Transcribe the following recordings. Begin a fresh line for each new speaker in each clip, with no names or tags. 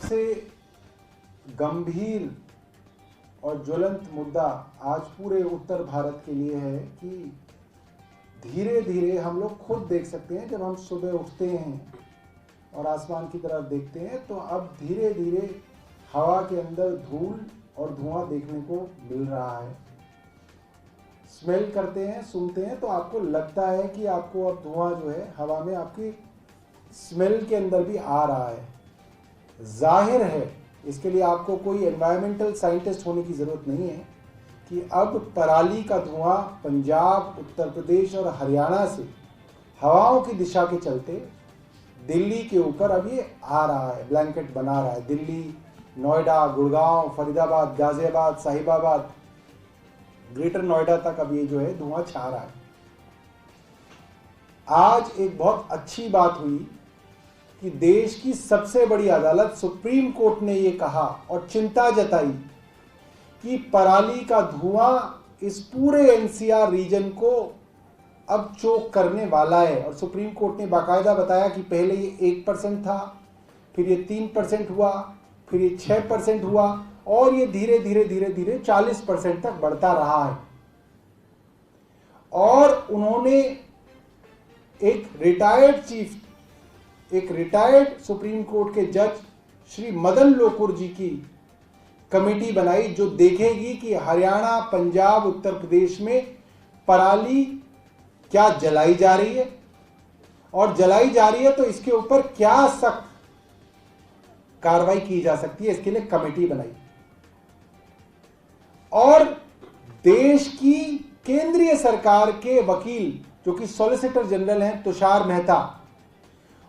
सबसे गंभीर और ज्वलंत मुद्दा आज पूरे उत्तर भारत के लिए है कि धीरे धीरे हम लोग खुद देख सकते हैं, जब हम सुबह उठते हैं और आसमान की तरफ देखते हैं तो अब धीरे धीरे हवा के अंदर धूल और धुआं देखने को मिल रहा है। स्मेल करते हैं, सूंघते हैं तो आपको लगता है कि आपको अब धुआं जो है हवा में आपकी स्मेल के अंदर भी आ रहा है। जाहिर है, इसके लिए आपको कोई एनवायरमेंटल साइंटिस्ट होने की ज़रूरत नहीं है कि अब पराली का धुआं पंजाब, उत्तर प्रदेश और हरियाणा से हवाओं की दिशा के चलते दिल्ली के ऊपर अब ये आ रहा है, ब्लैंकेट बना रहा है। दिल्ली, नोएडा, गुड़गांव, फरीदाबाद, गाजियाबाद, साहिबाबाद, ग्रेटर नोएडा तक अब ये जो है धुआं छा रहा है। आज एक बहुत अच्छी बात हुई कि देश की सबसे बड़ी अदालत सुप्रीम कोर्ट ने ये कहा और चिंता जताई कि पराली का धुआं इस पूरे एनसीआर रीजन को अब चोक करने वाला है। और सुप्रीम कोर्ट ने बाकायदा बताया कि पहले ये 1% था, फिर ये 3% हुआ, फिर ये 6% हुआ और ये धीरे धीरे धीरे धीरे 40% तक बढ़ता रहा है। और उन्होंने एक रिटायर्ड सुप्रीम कोर्ट के जज श्री मदन लोकुर जी की कमेटी बनाई जो देखेगी कि हरियाणा, पंजाब, उत्तर प्रदेश में पराली क्या जलाई जा रही है और जलाई जा रही है तो इसके ऊपर क्या सख्त कार्रवाई की जा सकती है। इसके लिए कमेटी बनाई और देश की केंद्रीय सरकार के वकील जो कि सॉलिसिटर जनरल हैं तुषार मेहता,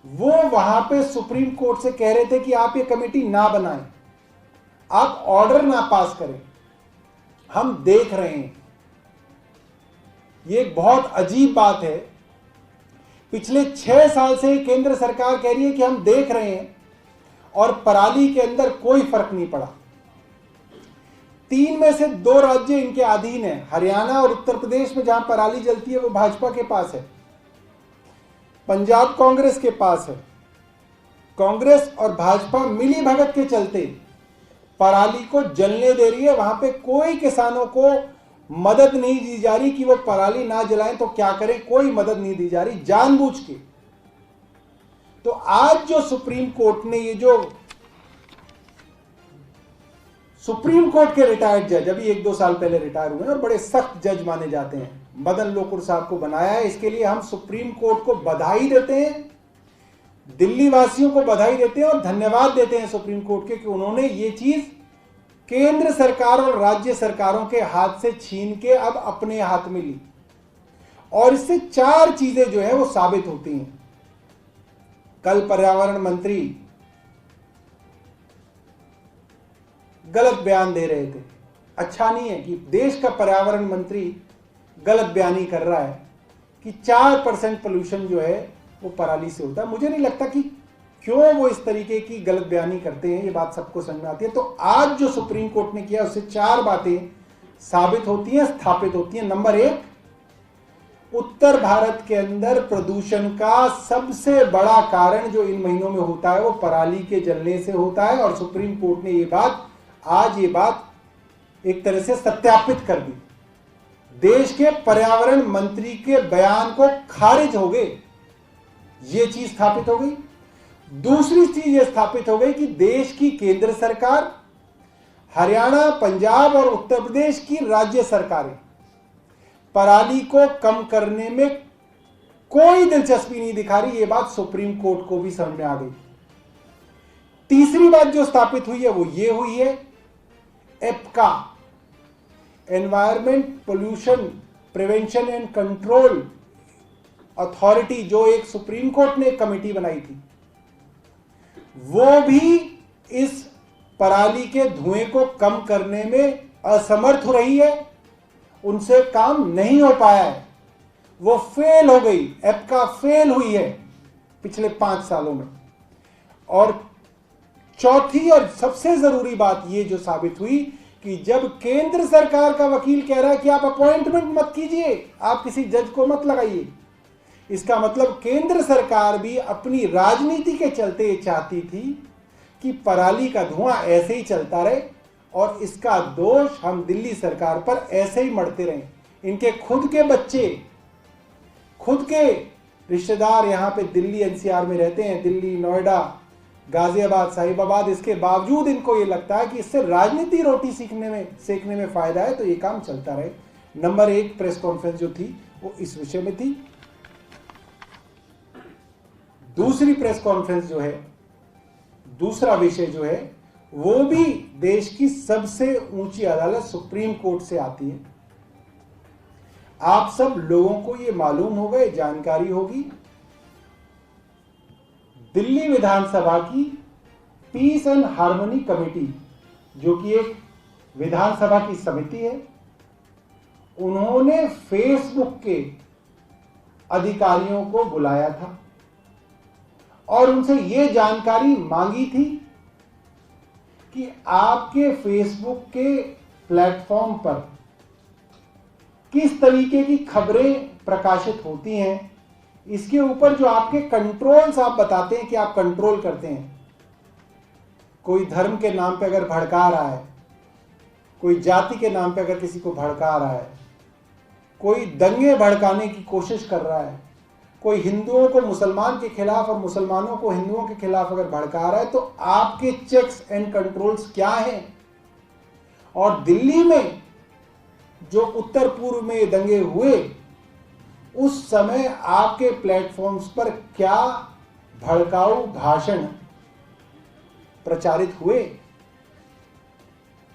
वो वहां पे सुप्रीम कोर्ट से कह रहे थे कि आप ये कमेटी ना बनाएं, आप ऑर्डर ना पास करें, हम देख रहे हैं। ये एक बहुत अजीब बात है। पिछले 6 साल से केंद्र सरकार कह रही है कि हम देख रहे हैं और पराली के अंदर कोई फर्क नहीं पड़ा। 3 में से 2 राज्य इनके अधीन है, हरियाणा और उत्तर प्रदेश में जहां पराली जलती है वो भाजपा के पास है, पंजाब कांग्रेस के पास है। कांग्रेस और भाजपा मिली भगत के चलते पराली को जलने दे रही है। वहां पे कोई किसानों को मदद नहीं दी जा रही कि वो पराली ना जलाएं तो क्या करें, कोई मदद नहीं दी जा रही जानबूझ के। तो आज जो सुप्रीम कोर्ट ने ये जो सुप्रीम कोर्ट के रिटायर्ड जज, अभी 1-2 साल पहले रिटायर हुए और बड़े सख्त जज माने जाते हैं, मदन लोकुर साहब को बनाया है, इसके लिए हम सुप्रीम कोर्ट को बधाई देते हैं, दिल्ली वासियों को बधाई देते हैं और धन्यवाद देते हैं सुप्रीम कोर्ट के कि उन्होंने ये चीज केंद्र सरकार और राज्य सरकारों के हाथ से छीन के अब अपने हाथ में ली। और इससे 4 चीजें जो है वो साबित होती हैं। कल पर्यावरण मंत्री गलत बयान दे रहे थे। अच्छा नहीं है कि देश का पर्यावरण मंत्री गलत बयानी कर रहा है कि 4% पोल्यूशन जो है वो पराली से होता है। मुझे नहीं लगता कि क्यों वो इस तरीके की गलत बयानी करते हैं, ये बात सबको समझ में आती है। तो आज जो सुप्रीम कोर्ट ने किया उससे 4 बातें साबित होती हैं, स्थापित होती हैं। नंबर 1, उत्तर भारत के अंदर प्रदूषण का सबसे बड़ा कारण जो इन महीनों में होता है वो पराली के जलने से होता है। और सुप्रीम कोर्ट ने आज ये बात एक तरह से सत्यापित कर दी। देश के पर्यावरण मंत्री के बयान को खारिज हो गए, ये चीज स्थापित हो गई। दूसरी चीज ये स्थापित हो गई कि देश की केंद्र सरकार, हरियाणा, पंजाब और उत्तर प्रदेश की राज्य सरकारें पराली को कम करने में कोई दिलचस्पी नहीं दिखा रही। ये बात सुप्रीम कोर्ट को भी समझ में आ गई। तीसरी बात जो स्थापित हुई है वो ये हुई है, EPCA, environment pollution prevention and control authority, जो एक सुप्रीम कोर्ट ने एक कमेटी बनाई थी, वो भी इस पराली के धुएं को कम करने में असमर्थ हो रही है, उनसे काम नहीं हो पाया है, वो फेल हो गई। एप्का फेल हुई है पिछले 5 सालों में। और चौथी और सबसे जरूरी बात ये जो साबित हुई कि जब केंद्र सरकार का वकील कह रहा है कि आप अपॉइंटमेंट मत कीजिए, आप किसी जज को मत लगाइए, इसका मतलब केंद्र सरकार भी अपनी राजनीति के चलते ये चाहती थी कि पराली का धुआं ऐसे ही चलता रहे और इसका दोष हम दिल्ली सरकार पर ऐसे ही मढ़ते रहें। इनके खुद के बच्चे, खुद के रिश्तेदार यहाँ पे दिल्ली एनसीआर में रहते हैं, दिल्ली, नोएडा, गाजियाबाद, साहिबाबाद। इसके बावजूद इनको ये लगता है कि इससे राजनीति रोटी सेकने में फायदा है, तो ये काम चलता रहे। नंबर 1 प्रेस कॉन्फ्रेंस जो थी वो इस विषय में थी। दूसरी प्रेस कॉन्फ्रेंस जो है, दूसरा विषय जो है, वो भी देश की सबसे ऊंची अदालत सुप्रीम कोर्ट से आती है। आप सब लोगों को ये मालूम होगा, ये जानकारी होगी, दिल्ली विधानसभा की पीस एंड हार्मनी कमेटी, जो कि एक विधानसभा की समिति है, उन्होंने फेसबुक के अधिकारियों को बुलाया था और उनसे यह जानकारी मांगी थी कि आपके फेसबुक के प्लेटफॉर्म पर किस तरीके की खबरें प्रकाशित होती हैं, इसके ऊपर जो आपके कंट्रोल्स आप बताते हैं कि आप कंट्रोल करते हैं। कोई धर्म के नाम पे अगर भड़का रहा है, कोई जाति के नाम पे अगर किसी को भड़का रहा है, कोई दंगे भड़काने की कोशिश कर रहा है, कोई हिंदुओं को मुसलमान के खिलाफ और मुसलमानों को हिंदुओं के खिलाफ अगर भड़का रहा है, तो आपके चेक्स एंड कंट्रोल्स क्या हैं? और दिल्ली में जो उत्तर पूर्व में ये दंगे हुए, उस समय आपके प्लेटफॉर्म्स पर क्या भड़काऊ भाषण प्रचारित हुए?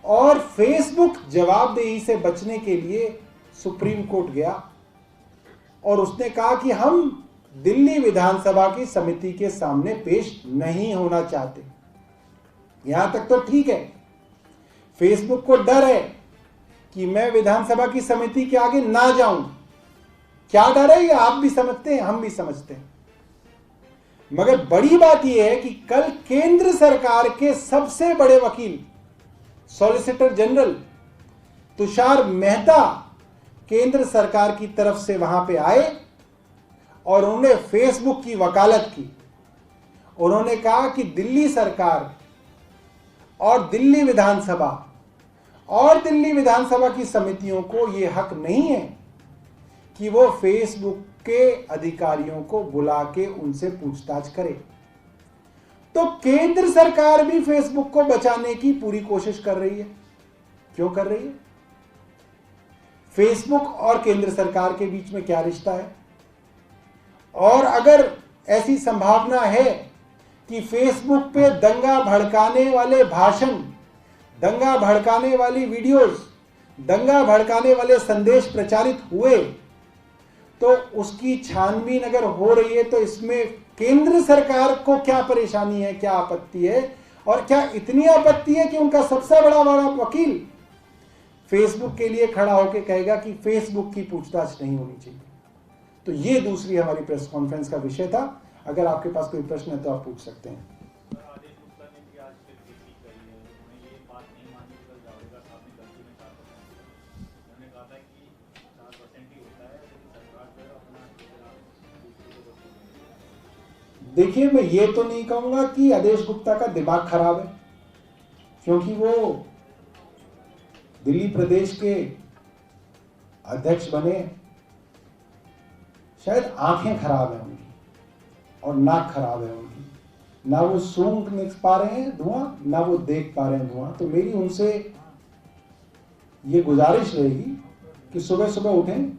और फेसबुक जवाबदेही से बचने के लिए सुप्रीम कोर्ट गया और उसने कहा कि हम दिल्ली विधानसभा की समिति के सामने पेश नहीं होना चाहते। यहां तक तो ठीक है, फेसबुक को डर है कि मैं विधानसभा की समिति के आगे ना जाऊं। क्या डर है, ये आप भी समझते हैं, हम भी समझते हैं। मगर बड़ी बात यह है कि कल केंद्र सरकार के सबसे बड़े वकील, सॉलिसिटर जनरल तुषार मेहता केंद्र सरकार की तरफ से वहां पे आए और उन्होंने फेसबुक की वकालत की। उन्होंने कहा कि दिल्ली सरकार और दिल्ली विधानसभा की समितियों को यह हक नहीं है कि वो फेसबुक के अधिकारियों को बुला के उनसे पूछताछ करे। तो केंद्र सरकार भी फेसबुक को बचाने की पूरी कोशिश कर रही है। क्यों कर रही है? फेसबुक और केंद्र सरकार के बीच में क्या रिश्ता है? और अगर ऐसी संभावना है कि फेसबुक पे दंगा भड़काने वाले भाषण, दंगा भड़काने वाली वीडियोस, दंगा भड़काने वाले संदेश प्रचारित हुए, तो उसकी छानबीन अगर हो रही है तो इसमें केंद्र सरकार को क्या परेशानी है, क्या आपत्ति है? और क्या इतनी आपत्ति है कि उनका सबसे बड़ा वकील फेसबुक के लिए खड़ा होकर कहेगा कि फेसबुक की पूछताछ नहीं होनी चाहिए? तो ये दूसरी हमारी प्रेस कॉन्फ्रेंस का विषय था। अगर आपके पास कोई प्रश्न है तो आप पूछ सकते हैं। देखिए, मैं ये तो नहीं कहूंगा कि आदेश गुप्ता का दिमाग खराब है, क्योंकि वो दिल्ली प्रदेश के अध्यक्ष बने। शायद आंखें खराब है उनकी और नाक खराब है उनकी, ना वो सूंघ नहीं पा रहे हैं धुआं, ना वो देख पा रहे हैं धुआं। तो मेरी उनसे ये गुजारिश रहेगी कि सुबह सुबह उठें,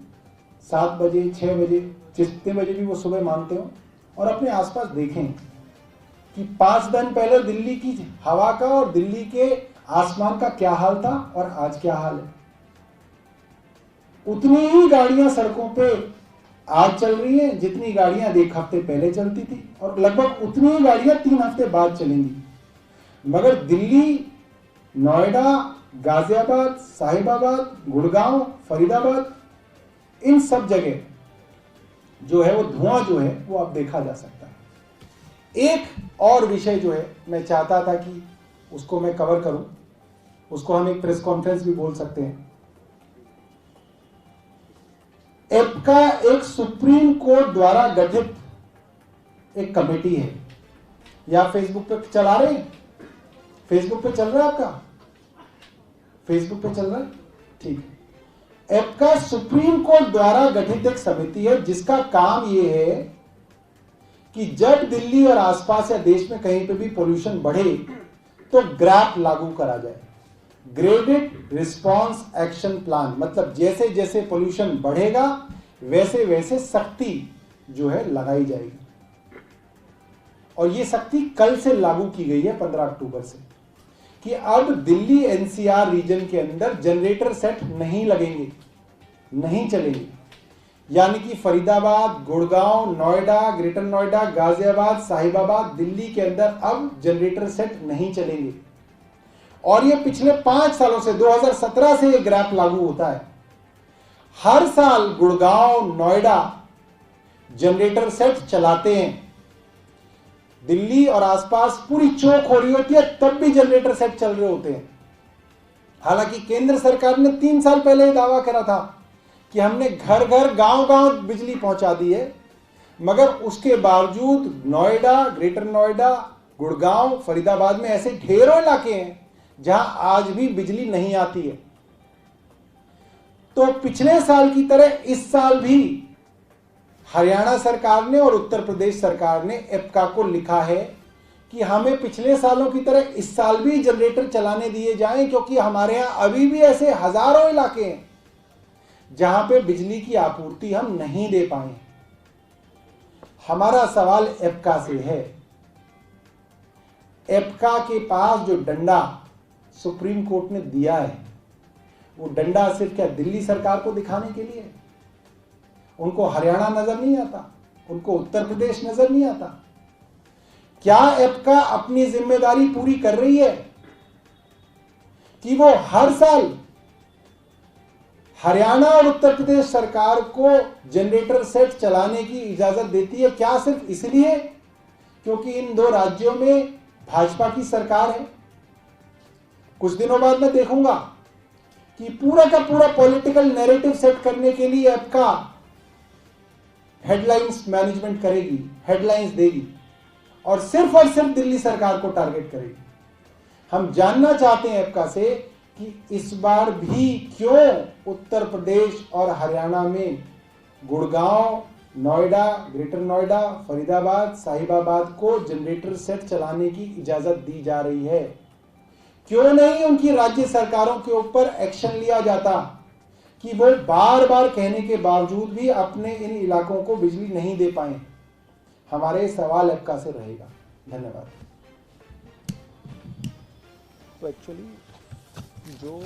7 बजे 6 बजे, जितने बजे भी वो सुबह मानते हो, और अपने आसपास देखें कि 5 दिन पहले दिल्ली की हवा का और दिल्ली के आसमान का क्या हाल था और आज क्या हाल है। उतनी ही गाड़ियां सड़कों पे आज चल रही हैं जितनी गाड़ियां 1 हफ्ते पहले चलती थी, और लगभग उतनी ही गाड़ियां 3 हफ्ते बाद चलेंगी। मगर दिल्ली, नोएडा, गाजियाबाद, साहिबाबाद, गुड़गांव, फरीदाबाद, इन सब जगह जो है वो धुआं जो है वो अब देखा जा सकता है। एक और विषय जो है मैं चाहता था कि उसको मैं कवर करूं, उसको हम एक प्रेस कॉन्फ्रेंस भी बोल सकते हैं। एप्का एक सुप्रीम कोर्ट द्वारा गठित एक कमेटी है। या फेसबुक पे चला रहे हैं, फेसबुक पे चल रहा है आपका? फेसबुक पे चल रहा है? ठीक है। एप्का सुप्रीम कोर्ट द्वारा गठित एक समिति है जिसका काम यह है कि जब दिल्ली और आसपास या देश में कहीं पे भी पोल्यूशन बढ़े तो ग्रैप लागू करा जाए, ग्रेडेड रिस्पॉन्स एक्शन प्लान। मतलब जैसे जैसे पोल्यूशन बढ़ेगा वैसे वैसे सख्ती जो है लगाई जाएगी। और ये सख्ती कल से लागू की गई है 15 अक्टूबर से, कि अब दिल्ली एनसीआर रीजन के अंदर जनरेटर सेट नहीं लगेंगे, नहीं चलेंगे। यानी कि फरीदाबाद, गुड़गांव, नोएडा, ग्रेटर नोएडा, गाजियाबाद, साहिबाबाद, दिल्ली के अंदर अब जनरेटर सेट नहीं चलेंगे। और ये पिछले 5 सालों से 2017 से ये ग्रैप लागू होता है। हर साल गुड़गांव, नोएडा जनरेटर सेट चलाते हैं। दिल्ली और आसपास पूरी चौक हो रही होती है तब भी जनरेटर सेट चल रहे होते हैं। हालांकि केंद्र सरकार ने 3 साल पहले दावा करा था कि हमने घर घर, गांव गांव बिजली पहुंचा दी है, मगर उसके बावजूद नोएडा, ग्रेटर नोएडा, गुड़गांव, फरीदाबाद में ऐसे ढेरों इलाके हैं जहां आज भी बिजली नहीं आती है। तो पिछले साल की तरह इस साल भी हरियाणा सरकार ने और उत्तर प्रदेश सरकार ने एप्का को लिखा है कि हमें पिछले सालों की तरह इस साल भी जनरेटर चलाने दिए जाएं, क्योंकि हमारे यहां अभी भी ऐसे हजारों इलाके हैं जहां पे बिजली की आपूर्ति हम नहीं दे पाए। हमारा सवाल एप्का से है, एप्का के पास जो डंडा सुप्रीम कोर्ट ने दिया है वो डंडा सिर्फ क्या दिल्ली सरकार को दिखाने के लिए? उनको हरियाणा नजर नहीं आता, उनको उत्तर प्रदेश नजर नहीं आता? क्या एप्का अपनी जिम्मेदारी पूरी कर रही है कि वो हर साल हरियाणा और उत्तर प्रदेश सरकार को जनरेटर सेट चलाने की इजाजत देती है? क्या सिर्फ इसलिए क्योंकि इन 2 राज्यों में भाजपा की सरकार है? कुछ दिनों बाद मैं देखूंगा कि पूरा का पूरा पॉलिटिकल नैरेटिव सेट करने के लिए एप्का हेडलाइंस मैनेजमेंट करेगी, हेडलाइंस देगी और सिर्फ दिल्ली सरकार को टारगेट करेगी। हम जानना चाहते हैं एप्का से कि इस बार भी क्यों उत्तर प्रदेश और हरियाणा में गुड़गांव, नोएडा, ग्रेटर नोएडा, फरीदाबाद, साहिबाबाद को जनरेटर सेट चलाने की इजाजत दी जा रही है? क्यों नहीं उनकी राज्य सरकारों के ऊपर एक्शन लिया जाता कि वो बार बार कहने के बावजूद भी अपने इन इलाकों को बिजली नहीं दे पाए? हमारे सवाल एप्का से रहेगा। धन्यवाद।
तो एक्चुअली जो